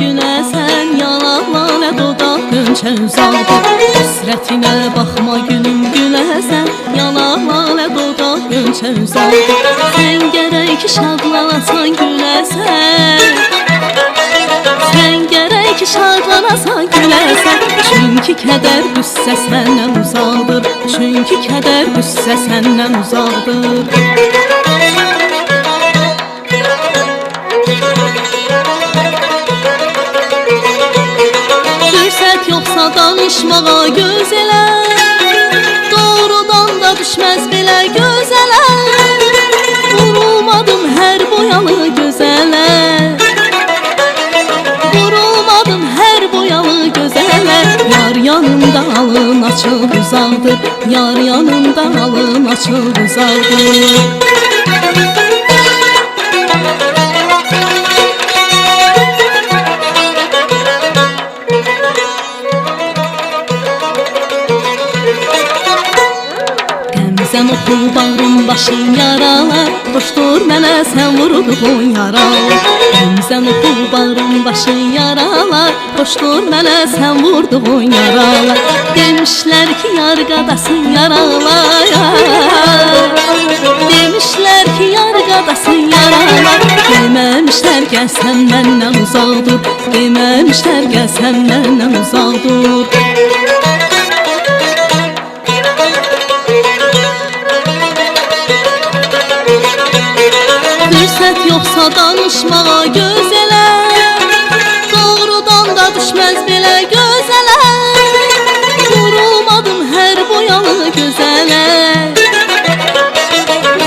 güləsən, yanaqlarla dodaqın çözaldır. Həsrətinə baxma gülüm güləsən, yanaqlarla dodaqın çözaldır. Sən gərək ki şadlanasan güləsən, sən gərək ki şadlanasan güləsən. Çünki kədər qüssə səndən uzaqdır, çünki kədər qüssə səndən uzaqdır. Fürsət yoxsa danışmağa gözələ, doğrudan da düşməz belə gözələ. Vurulmadım hər boyalı gözələ, vurulmadım hər boyalı gözələ. Yar yanımda alın açıq uzaqdır, yar yanımda alın açıq uzaqdır. Sən oxu bağrım başın yaralar, xoşdur mənə sən vurduğun yaralar. Sən oxu bağrım başın yaralar, xoşdur mənə sən vurduğun yaralar. Demişlər ki yar qadasın yaralar, demişlər ki yar qadasın yaralar. Deməmişlər gəl sən məndən uzaq dur, deməmişlər gəl sən məndən uzaq dur. Fürsət yoxsa danışmağa gözələ, doğrudan da düşməz belə gözələ. Vurulmadım hər boyalı gözələ,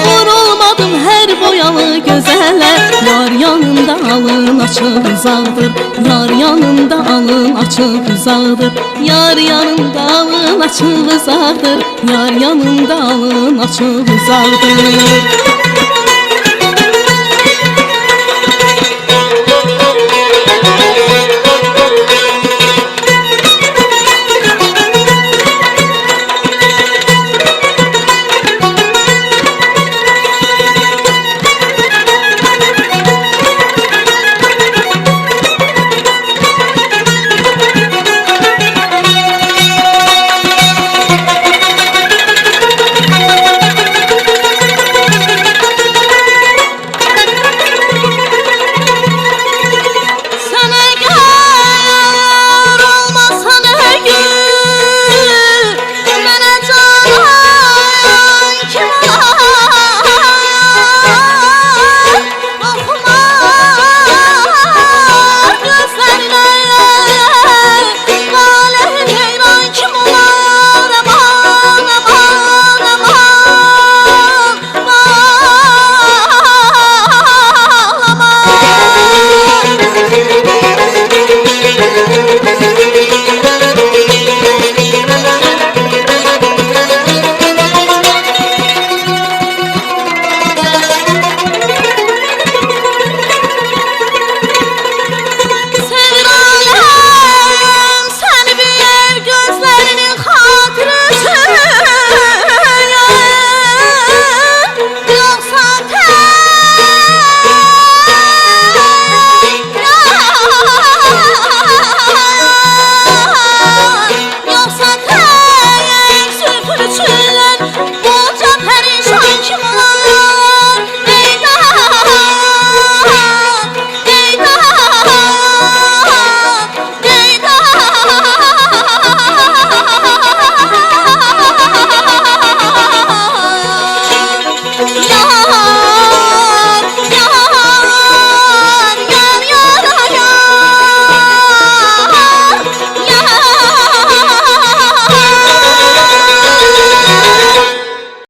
vurulmadım hər boyalı gözələ. Yar yanında alın açıq uzaqdır, yar yanında alın açıq uzaqdır. Yar yanında alın açıq uzaqdır, yar yanında alın açıq uzaqdır.